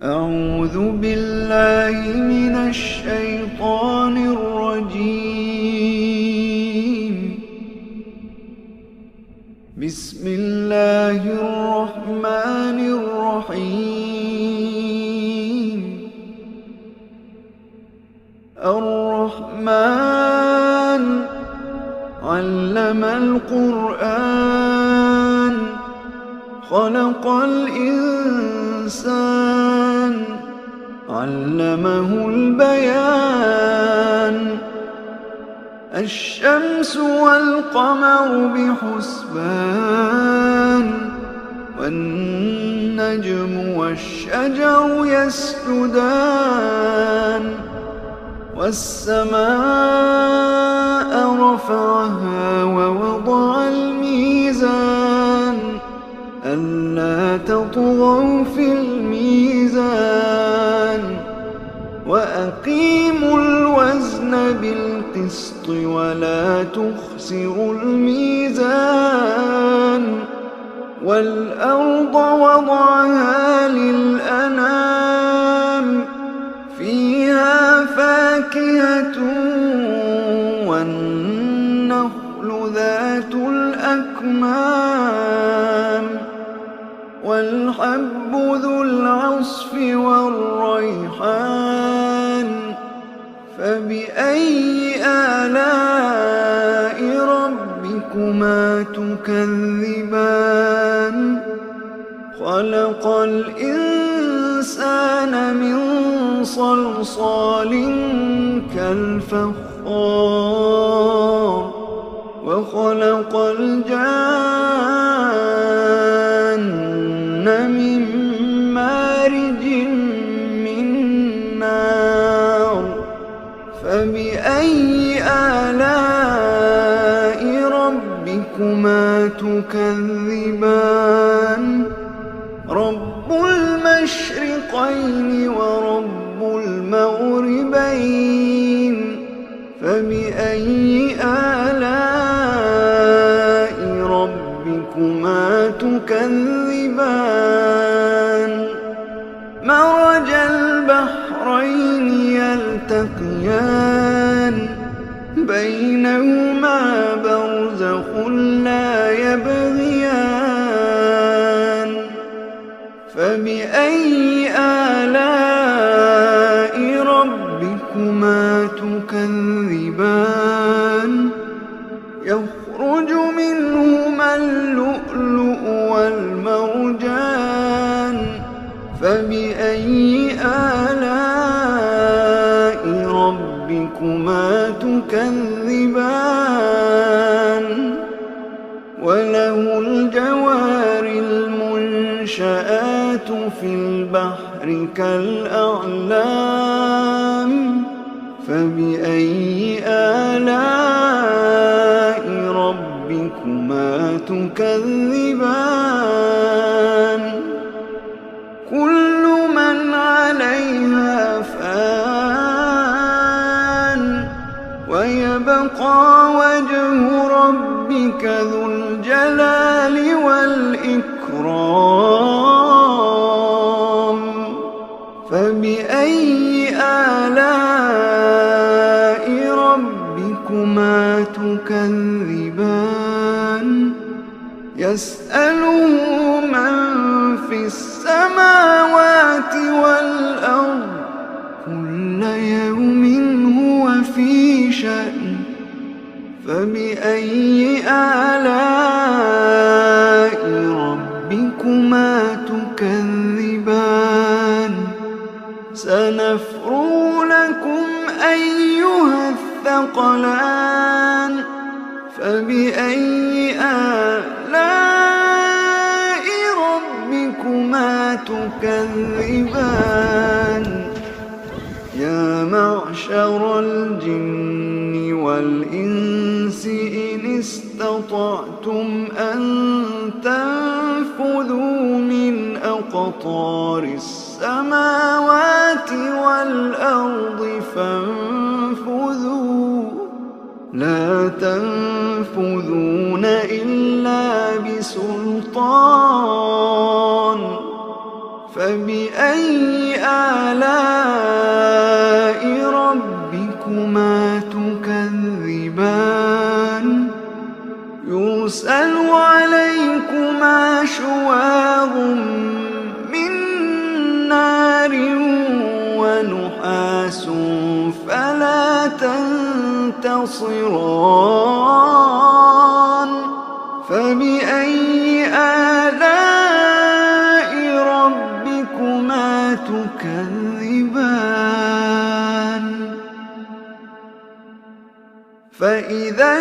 أعوذ بالله من الشيطان الرجيم. بسم الله الرحمن الرحيم. الرحمن علم القرآن خلق الإنسان علمه البيان. الشمس والقمر بحسبان والنجم والشجر يسجدان. والسماء رفعها ووضع الميزان ألا تطغوا في الميزان وأقيموا الوزن بالقسط ولا تخسروا الميزان. والأرض وضعها للأنام فيها فاكهة والنخل ذات الأكمام والحب ذو العصف والريحان. فبأي آلاء ربكما تكذبان؟ خلق الإنسان من صلصال كالفخار وخلق الجان من مارج من نار. فبأي آلاء ربكما تكذبان؟ رب المشرقين ورب المغربين. فبأي آلاء ربكما تكذبان؟ مرج البحرين يلتقيان بينهما برزخ لا يبغيان. فبأي آلاء ربكما تكذبان؟ يخرج منهما اللؤلؤ والمرجان. فبأي آلاء ربكما تكذبان؟ وله الجوار المنشآت في البحر كالأعلام. فبأي آلاء ربكما تكذبان؟ كل من عليها فان ويبقى وجه ربك ذو الجلال والإكرام. فبأي آلاء ربكما تكذبان؟ يسأله من في السماوات والأرض كل يوم هو في شأن. فبأي آلاء ربكما تكذبان؟ سنفرغ لكم أيها الثقلان. فبأي آلاء ربكما تكذبان؟ يا معشر الجن والإنس إن استطعتم أن تنفذوا من أقطار السماوات والأرض فانفذوا لا تنفذون إلا بسلطان. فبأي آلاء ربكما تكذبان يرسل عليكما شواظ من نار ونحاس فلا تنتصران فبأي آلاء ربكما تكذبان فإذا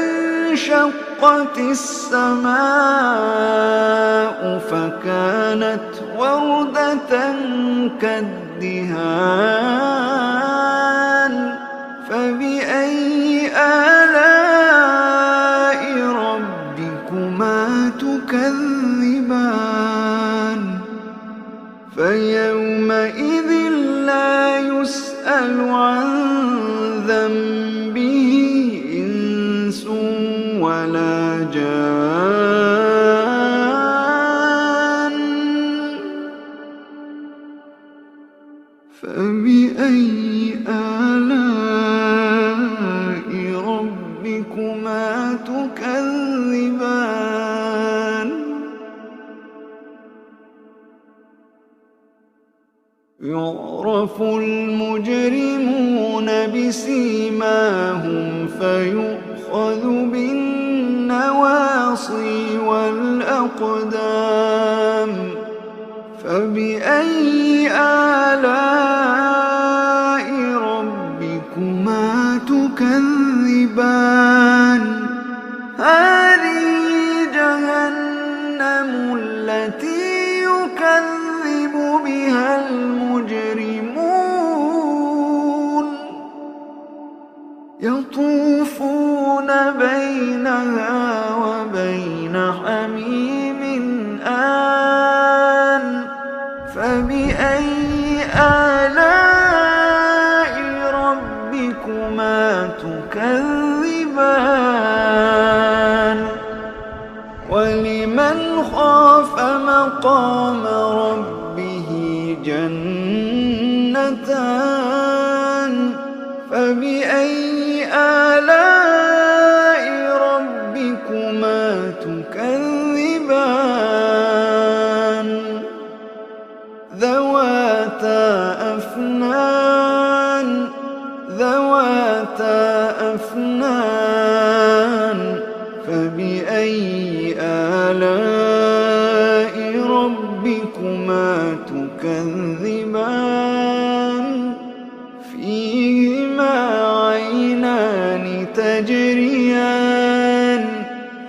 انشقت السماء فكانت وردة كالدهان فبأي آلاء ربكما تكذبان فيومئذ لا يسأل عن ذنبه إنس ولا جان فبأي آلاء ربكما تكذبان يعرف المجرمون بسيماهم فيؤخذ بالنواصي والأقدام فبأي آلاء ربكما تكذبان هذه جهنم التي يكذب بها المجرمون يطوفون بينها وبين حميم آن فبأي آلاء ربكما تكذبان ولمن خاف مقام ربه جنتان فبأي آلاء ربكما تكذبان ذواتا أفنان فبأي آلاء ربكما تكذبان فيهما عينان تجريان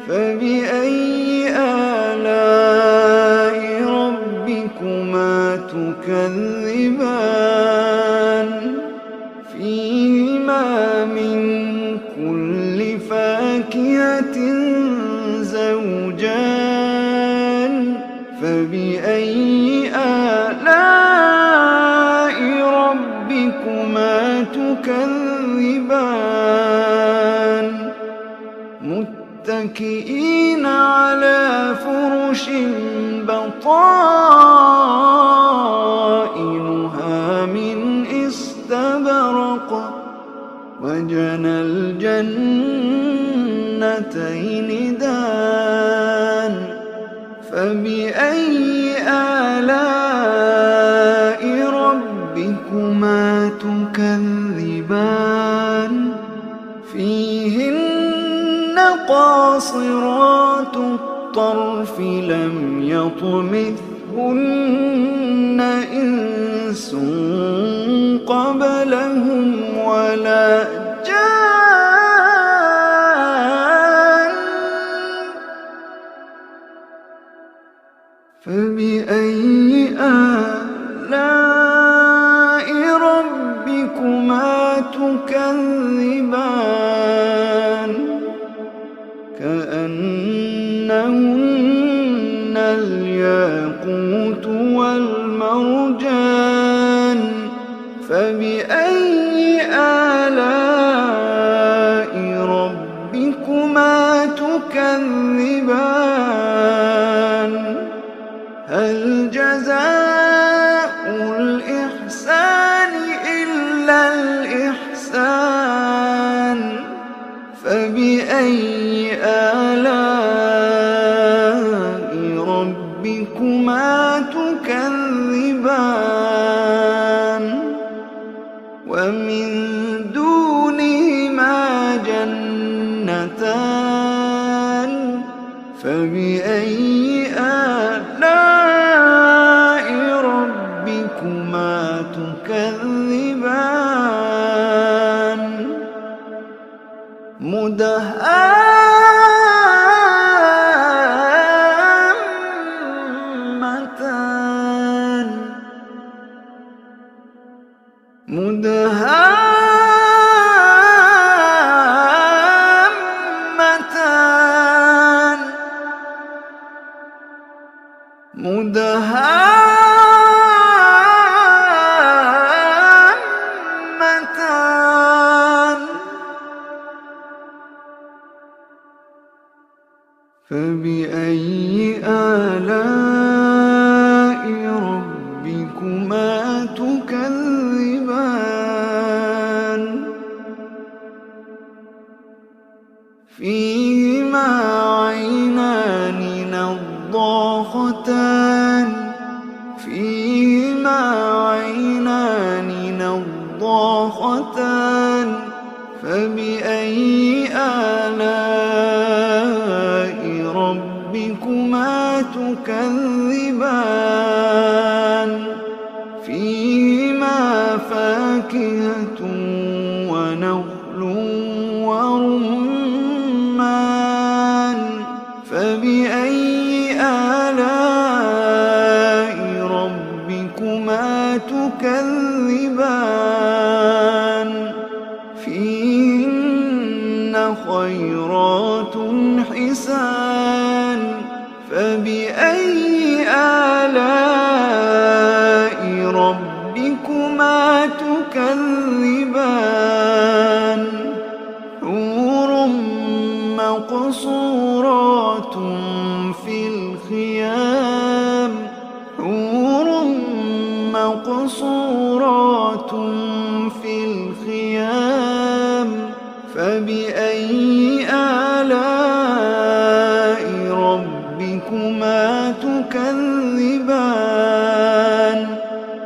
فبأي آلاء ربكما تكذبان فيهما من كل فاكهة زوجان فبأي آلاء ربكما تكذبان متكئين على فرش بطائنها من استبرق وجنى الجنتين دان فبأي آلاء ربكما تكذبان فيهن قاصرات الطرف لم يطمثهن إنس قبلهم ولا جان فبأي آلاء ربكما تكذبان كأنهن الياقوت والمرجان فبأي آلاء ربكما تكذبان هل جزاء الإحسان تكذبان مدهامتان فبأي آلاء ربكما تكذبان فيهما عينان نضاختان فبأي آلاء ربكما تكذبان فيهما فاكهة ونخل ورمان فبأي آلاء ربكما تكذبان فيهن خيرات حسان فبأي آلاء ربكما تكذبان حور مقصورات في الخيام فبأي آلاء ربكما تكذبان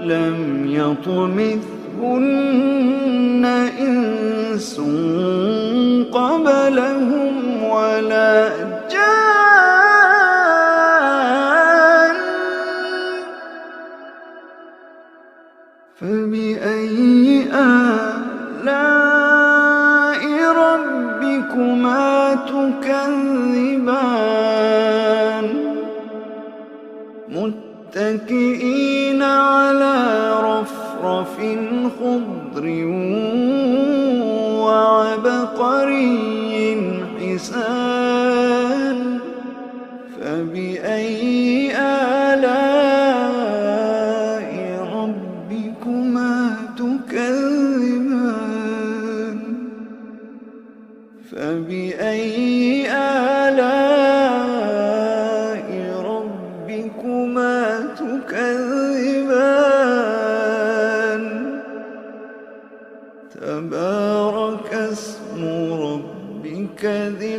لم يطمثهن إنس قبلهم ولا جان فبأي آلاء ربكما تكذبان متكئين على رفرف خضر وعبقري حسان فبأي آلاء ربكما تكذبان فبأي آلاء ربكما تكذبان تبارك اسم ربك ذي